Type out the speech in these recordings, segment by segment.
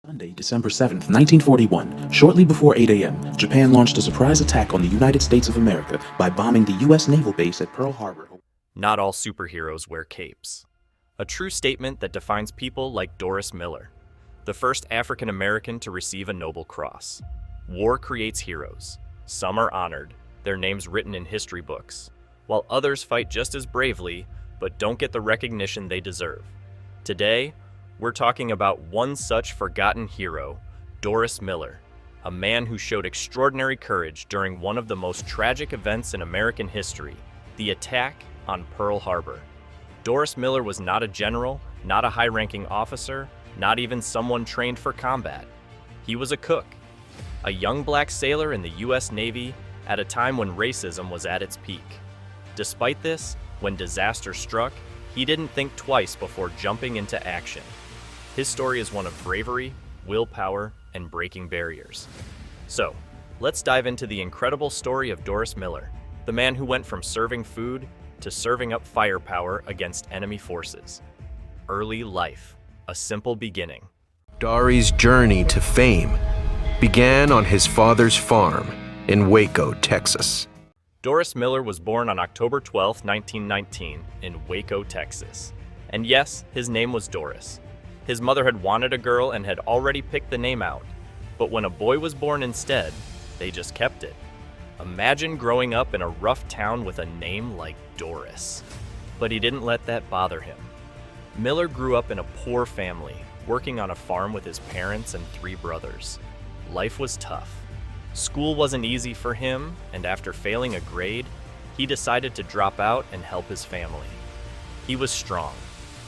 Sunday, December 7th, 1941, shortly before 8 a.m., Japan launched a surprise attack on the United States of America by bombing the U.S. naval base at Pearl Harbor. Not all superheroes wear capes. A true statement that defines people like Doris Miller, the first African American to receive a Noble Cross. War creates heroes. Some are honored, their names written in history books, while others fight just as bravely but don't get the recognition they deserve. Today, we're talking about one such forgotten hero, Doris Miller, a man who showed extraordinary courage during one of the most tragic events in American history, the attack on Pearl Harbor. Doris Miller was not a general, not a high-ranking officer, not even someone trained for combat. He was a cook, a young black sailor in the U.S. Navy at a time when racism was at its peak. Despite this, when disaster struck, he didn't think twice before jumping into action. His story is one of bravery, willpower, and breaking barriers. So, let's dive into the incredible story of Doris Miller, the man who went from serving food to serving up firepower against enemy forces. Early life, a simple beginning. Dari's journey to fame began on his father's farm in Waco, Texas. Doris Miller was born on October 12, 1919, in Waco, Texas. And yes, his name was Doris. His mother had wanted a girl and had already picked the name out. But when a boy was born instead, they just kept it. Imagine growing up in a rough town with a name like Doris. But he didn't let that bother him. Miller grew up in a poor family, working on a farm with his parents and 3 brothers. Life was tough. School wasn't easy for him, and after failing a grade, he decided to drop out and help his family. He was strong,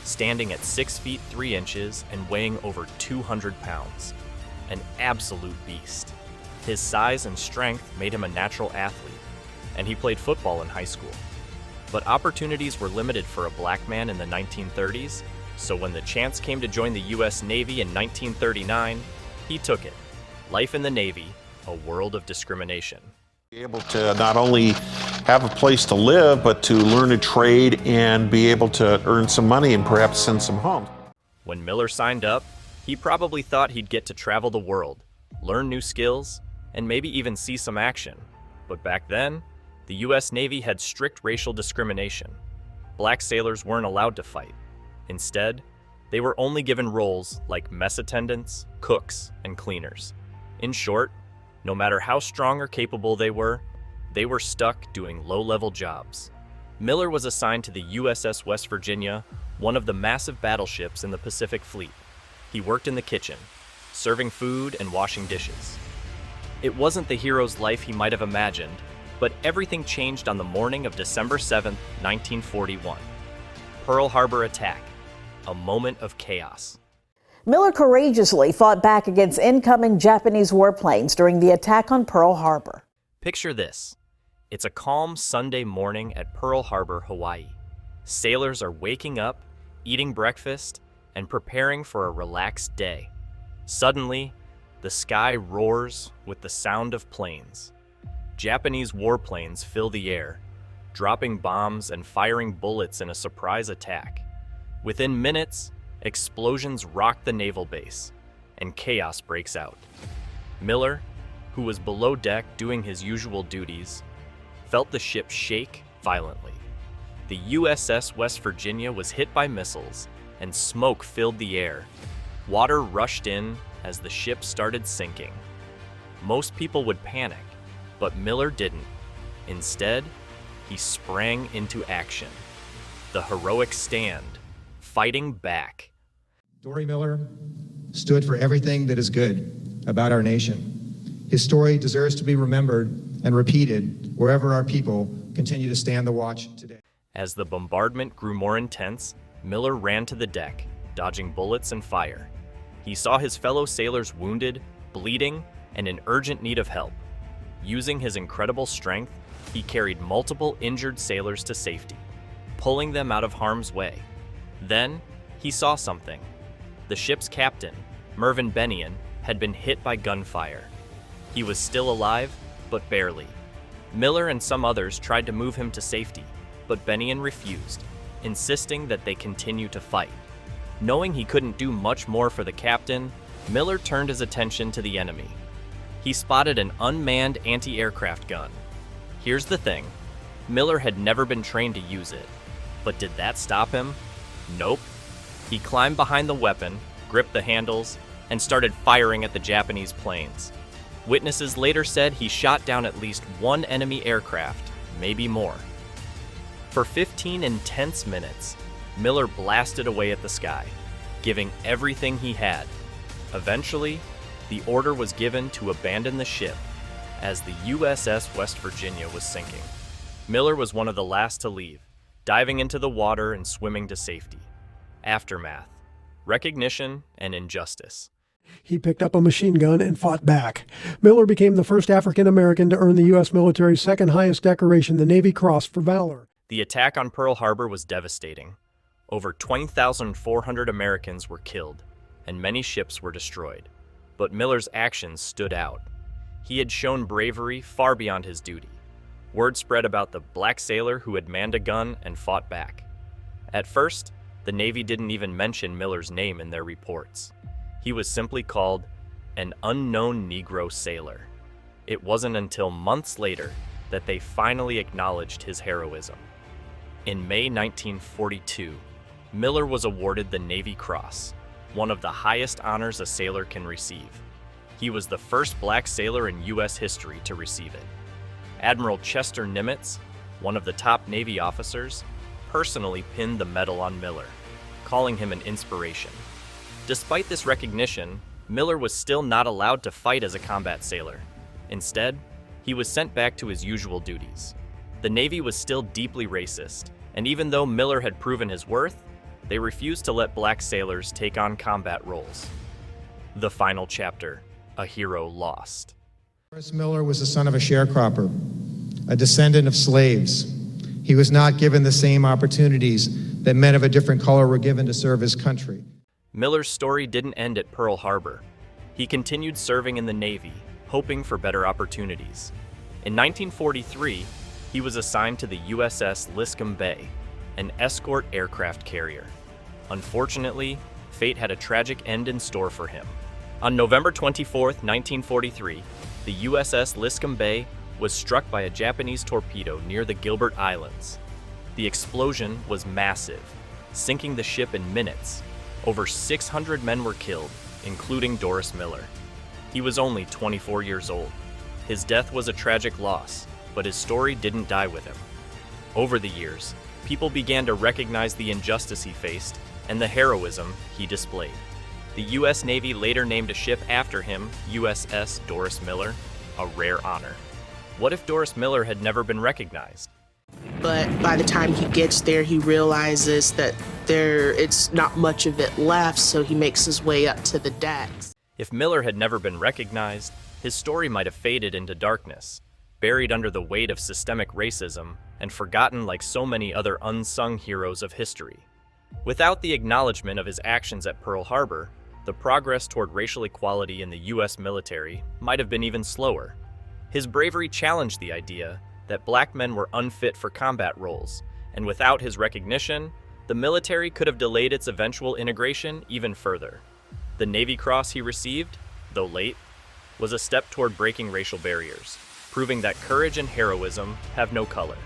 standing at 6 feet 3 inches and weighing over 200 pounds. An absolute beast. His size and strength made him a natural athlete, and he played football in high school. But opportunities were limited for a black man in the 1930s, so when the chance came to join the U.S. Navy in 1939, he took it. Life in the Navy, a world of discrimination. Be able to not only have a place to live, but to learn a trade and be able to earn some money and perhaps send some home. When Miller signed up, he probably thought he'd get to travel the world, learn new skills, and maybe even see some action. But back then, the U.S. Navy had strict racial discrimination. Black sailors weren't allowed to fight. Instead, they were only given roles like mess attendants, cooks, and cleaners. In short, no matter how strong or capable they were stuck doing low-level jobs. Miller was assigned to the USS West Virginia, one of the massive battleships in the Pacific Fleet. He worked in the kitchen, serving food and washing dishes. It wasn't the hero's life he might have imagined, but everything changed on the morning of December 7, 1941. Pearl Harbor attack, a moment of chaos. Miller courageously fought back against incoming Japanese warplanes during the attack on Pearl Harbor. Picture this. It's a calm Sunday morning at Pearl Harbor, Hawaii. Sailors are waking up, eating breakfast, and preparing for a relaxed day. Suddenly, the sky roars with the sound of planes. Japanese warplanes fill the air, dropping bombs and firing bullets in a surprise attack. Within minutes, explosions rock the naval base, and chaos breaks out. Miller, who was below deck doing his usual duties, felt the ship shake violently. The USS West Virginia was hit by missiles, and smoke filled the air. Water rushed in as the ship started sinking. Most people would panic, but Miller didn't. Instead, he sprang into action. The heroic stand, fighting back. Doris Miller stood for everything that is good about our nation. His story deserves to be remembered and repeated wherever our people continue to stand the watch today. As the bombardment grew more intense, Miller ran to the deck, dodging bullets and fire. He saw his fellow sailors wounded, bleeding, and in urgent need of help. Using his incredible strength, he carried multiple injured sailors to safety, pulling them out of harm's way. Then, he saw something. The ship's captain, Mervyn Bennion, had been hit by gunfire. He was still alive, but barely. Miller and some others tried to move him to safety, but Bennion refused, insisting that they continue to fight. Knowing he couldn't do much more for the captain, Miller turned his attention to the enemy. He spotted an unmanned anti-aircraft gun. Here's the thing, Miller had never been trained to use it. But did that stop him? Nope. He climbed behind the weapon, gripped the handles, and started firing at the Japanese planes. Witnesses later said he shot down at least one enemy aircraft, maybe more. For 15 intense minutes, Miller blasted away at the sky, giving everything he had. Eventually, the order was given to abandon the ship as the USS West Virginia was sinking. Miller was one of the last to leave, diving into the water and swimming to safety. Aftermath, recognition, and injustice. He picked up a machine gun and fought back. Miller became the first African American to earn the U.S. military's second highest decoration, the Navy Cross for Valor. The attack on Pearl Harbor was devastating. Over 20,400 Americans were killed, and many ships were destroyed. But Miller's actions stood out. He had shown bravery far beyond his duty. Word spread about the black sailor who had manned a gun and fought back. At first, the Navy didn't even mention Miller's name in their reports. He was simply called an unknown Negro sailor. It wasn't until months later that they finally acknowledged his heroism. In May 1942, Miller was awarded the Navy Cross, one of the highest honors a sailor can receive. He was the first black sailor in U.S. history to receive it. Admiral Chester Nimitz, one of the top Navy officers, personally pinned the medal on Miller, calling him an inspiration. Despite this recognition, Miller was still not allowed to fight as a combat sailor. Instead, he was sent back to his usual duties. The Navy was still deeply racist, and even though Miller had proven his worth, they refused to let black sailors take on combat roles. The final chapter, A Hero Lost. Doris Miller was the son of a sharecropper, a descendant of slaves. He was not given the same opportunities that men of a different color were given to serve his country. Miller's story didn't end at Pearl Harbor. He continued serving in the Navy, hoping for better opportunities. In 1943, he was assigned to the USS Liscum Bay, an escort aircraft carrier. Unfortunately, fate had a tragic end in store for him. On November 24, 1943, the USS Liscum Bay was struck by a Japanese torpedo near the Gilbert Islands. The explosion was massive, sinking the ship in minutes. Over 600 men were killed, including Doris Miller. He was only 24 years old. His death was a tragic loss, but his story didn't die with him. Over the years, people began to recognize the injustice he faced and the heroism he displayed. The U.S. Navy later named a ship after him, USS Doris Miller, a rare honor. What if Doris Miller had never been recognized? But by the time he gets there, he realizes that it's not much of it left, so he makes his way up to the decks. If Miller had never been recognized, his story might have faded into darkness, buried under the weight of systemic racism and forgotten like so many other unsung heroes of history. Without the acknowledgement of his actions at Pearl Harbor, the progress toward racial equality in the U.S. military might have been even slower. His bravery challenged the idea that black men were unfit for combat roles, and without his recognition, the military could have delayed its eventual integration even further. The Navy Cross he received, though late, was a step toward breaking racial barriers, proving that courage and heroism have no color.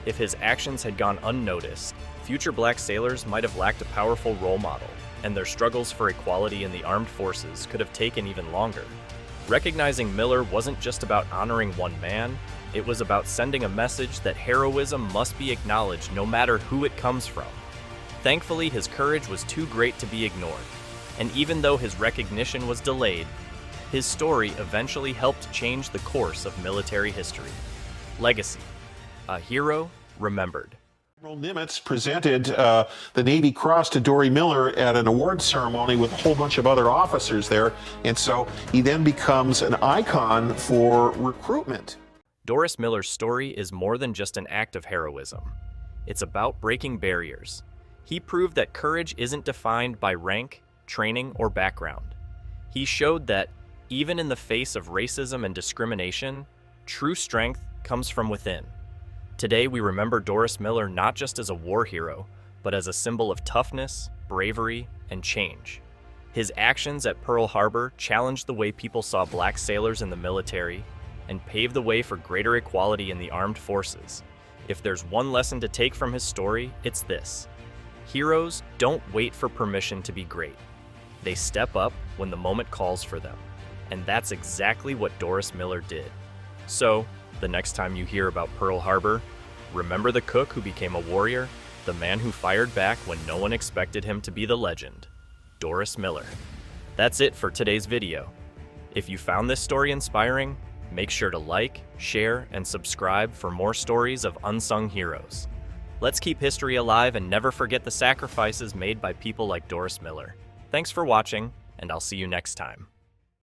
If his actions had gone unnoticed, future black sailors might have lacked a powerful role model, and their struggles for equality in the armed forces could have taken even longer. Recognizing Miller wasn't just about honoring one man, it was about sending a message that heroism must be acknowledged no matter who it comes from. Thankfully, his courage was too great to be ignored, and even though his recognition was delayed, his story eventually helped change the course of military history. Legacy: a hero remembered. Admiral Nimitz presented the Navy Cross to Doris Miller at an award ceremony with a whole bunch of other officers there, and so he then becomes an icon for recruitment. Doris Miller's story is more than just an act of heroism. It's about breaking barriers. He proved that courage isn't defined by rank, training, or background. He showed that, even in the face of racism and discrimination, true strength comes from within. Today, we remember Doris Miller not just as a war hero, but as a symbol of toughness, bravery, and change. His actions at Pearl Harbor challenged the way people saw black sailors in the military and paved the way for greater equality in the armed forces. If there's one lesson to take from his story, it's this: heroes don't wait for permission to be great. They step up when the moment calls for them. And that's exactly what Doris Miller did. So, the next time you hear about Pearl Harbor, remember the cook who became a warrior, the man who fired back when no one expected him to be the legend, Doris Miller. That's it for today's video. If you found this story inspiring, make sure to like, share, and subscribe for more stories of unsung heroes. Let's keep history alive and never forget the sacrifices made by people like Doris Miller. Thanks for watching, and I'll see you next time.